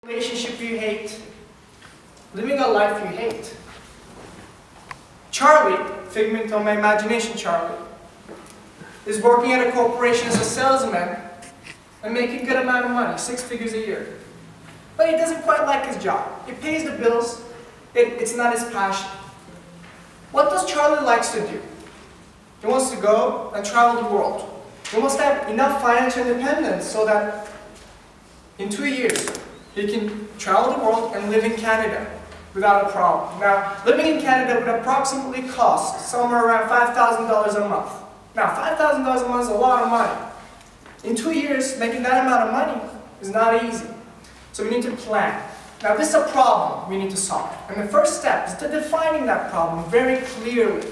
Relationship you hate, living a life you hate. Charlie, figment of my imagination Charlie, is working at a corporation as a salesman and making a good amount of money, 6 figures a year. But he doesn't quite like his job. It pays the bills, it's not his passion. What does Charlie likes to do? He wants to go and travel the world. He wants to have enough financial independence so that in 2 years, he can travel the world and live in Canada without a problem. Now, living in Canada would approximately cost somewhere around $5,000 a month. Now, $5,000 a month is a lot of money. In 2 years, making that amount of money is not easy. So we need to plan. Now, this is a problem we need to solve. And the first step is to defining that problem very clearly.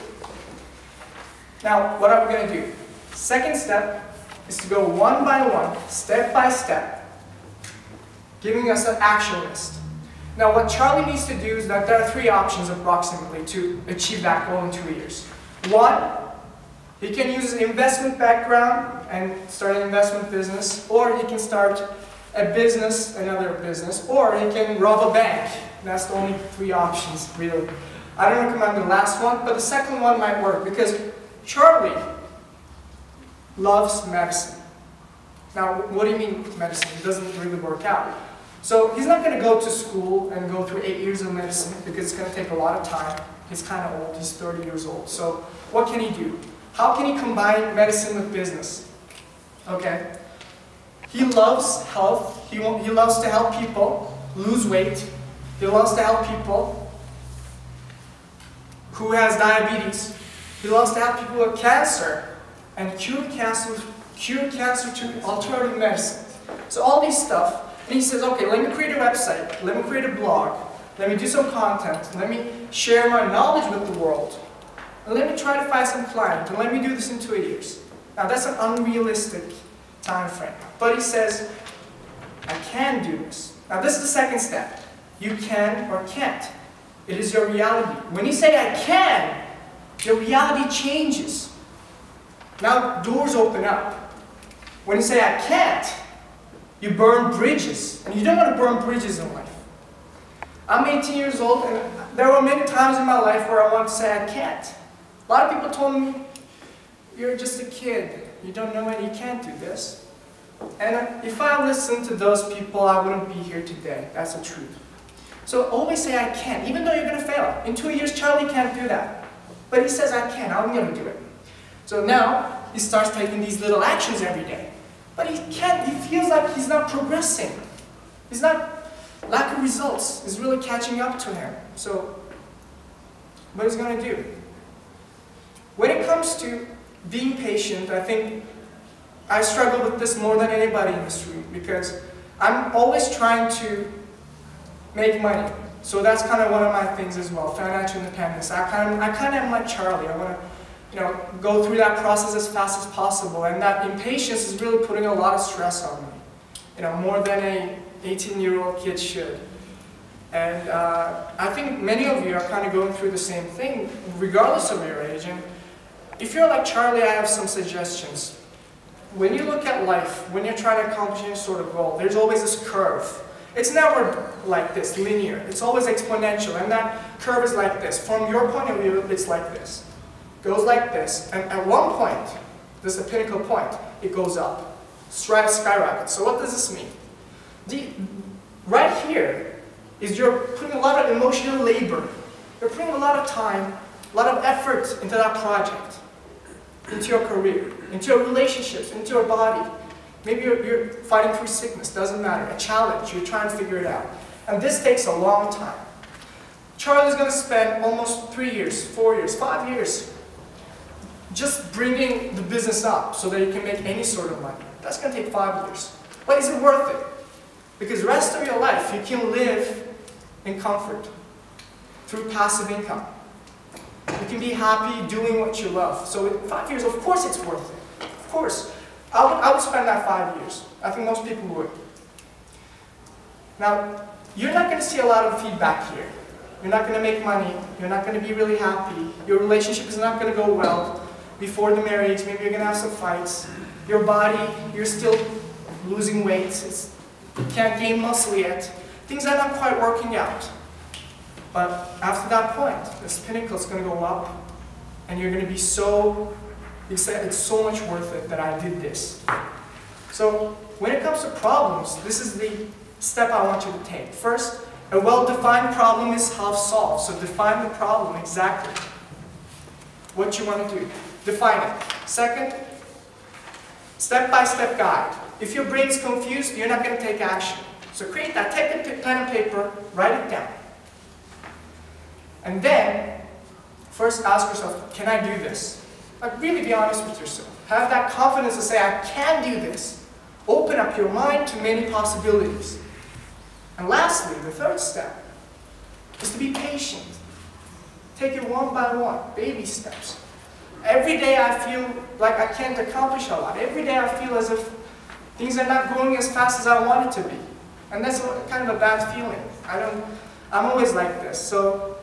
Now, what are we going to do? Second step is to go one by one, step by step, giving us an action list. Now what Charlie needs to do is that there are 3 options approximately to achieve that goal in 2 years. 1, he can use his investment background and start an investment business, or he can start a business, another business, or he can rob a bank. That's the only 3 options really. I don't recommend the last one, but the second one might work because Charlie loves medicine. Now, what do you mean medicine? It doesn't really work out. So he's not going to go to school and go through 8 years of medicine because it's going to take a lot of time. He's kind of old, he's 30 years old. So what can he do? How can he combine medicine with business? Okay. He loves health. He loves to help people lose weight. He loves to help people who has diabetes. He loves to help people with cancer and cure cancer through alternative medicine. So all these stuff. And he says, okay, let me create a website, let me create a blog, let me do some content, let me share my knowledge with the world, and let me try to find some clients, and let me do this in 2 years. Now that's an unrealistic time frame. But he says, I can do this. Now this is the second step. You can or can't. It is your reality. When you say I can, your reality changes. Now doors open up. When you say I can't, you burn bridges, and you don't want to burn bridges in life. I'm 18 years old, and there were many times in my life where I wanted to say I can't. A lot of people told me, you're just a kid, you don't know and you can't do this. And if I listened to those people, I wouldn't be here today. That's the truth. So always say I can, even though you're going to fail. In 2 years, Charlie can't do that. But he says I can, I'm going to do it. So now, he starts taking these little actions every day. But he can't, he feels like he's not progressing. He's not, lack of results is really catching up to him. So, what is he going to do? When it comes to being patient, I think I struggle with this more than anybody in this room because I'm always trying to make money. So that's kind of one of my things as well, financial independence. I kind of am like Charlie. I want to go through that process as fast as possible, and that impatience is really putting a lot of stress on me, more than an 18-year-old kid should. And I think many of you are kind of going through the same thing, regardless of your age. And if you're like Charlie, I have some suggestions. When you look at life, when you're trying to accomplish any sort of goal, there's always this curve. It's never like this, linear. It's always exponential, and that curve is like this. From your point of view, it's like this. Goes like this, and at one point, this is the pinnacle point, it goes up, skyrockets. So what does this mean? Right here is you're putting a lot of emotional labor. You're putting a lot of time, a lot of effort into that project, into your career, into your relationships, into your body. Maybe you're fighting through sickness, doesn't matter, a challenge, you're trying to figure it out. And this takes a long time. Charlie's going to spend almost 3 years, 4 years, 5 years just bringing the business up so that you can make any sort of money. That's going to take 5 years. But is it worth it? Because the rest of your life, you can live in comfort through passive income. You can be happy doing what you love. So in 5 years, of course it's worth it. Of course. I would spend that 5 years. I think most people would. Now, you're not going to see a lot of feedback here. You're not going to make money. You're not going to be really happy. Your relationship is not going to go well. Before the marriage, maybe you're going to have some fights. Your body, you're still losing weight. You can't gain muscle yet. things are not quite working out. But after that point, this pinnacle is going to go up, and you're going to be so excited. It's so much worth it that I did this. So when it comes to problems, this is the step I want you to take. First, a well-defined problem is half solved. So define the problem exactly. What you want to do. Define it. Second, step-by-step guide. If your brain is confused, you're not going to take action. So create that. Take a pen and paper, write it down. And then, first ask yourself, can I do this? Like, really be honest with yourself. Have that confidence to say, I can do this. Open up your mind to many possibilities. And lastly, the third step is to be patient. Take it one by one, baby steps. Every day I feel like I can't accomplish a lot. Every day I feel as if things are not going as fast as I want it to be. And that's kind of a bad feeling. I'm always like this. So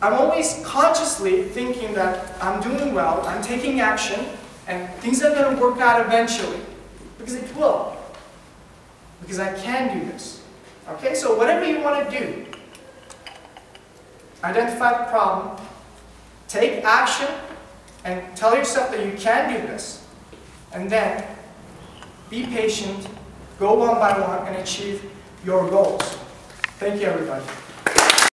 I'm always consciously thinking that I'm doing well, I'm taking action, and things are going to work out eventually. Because it will. Because I can do this. Okay, so whatever you want to do, identify the problem, take action, and tell yourself that you can do this. And then, be patient, go one by one, and achieve your goals. Thank you, everybody.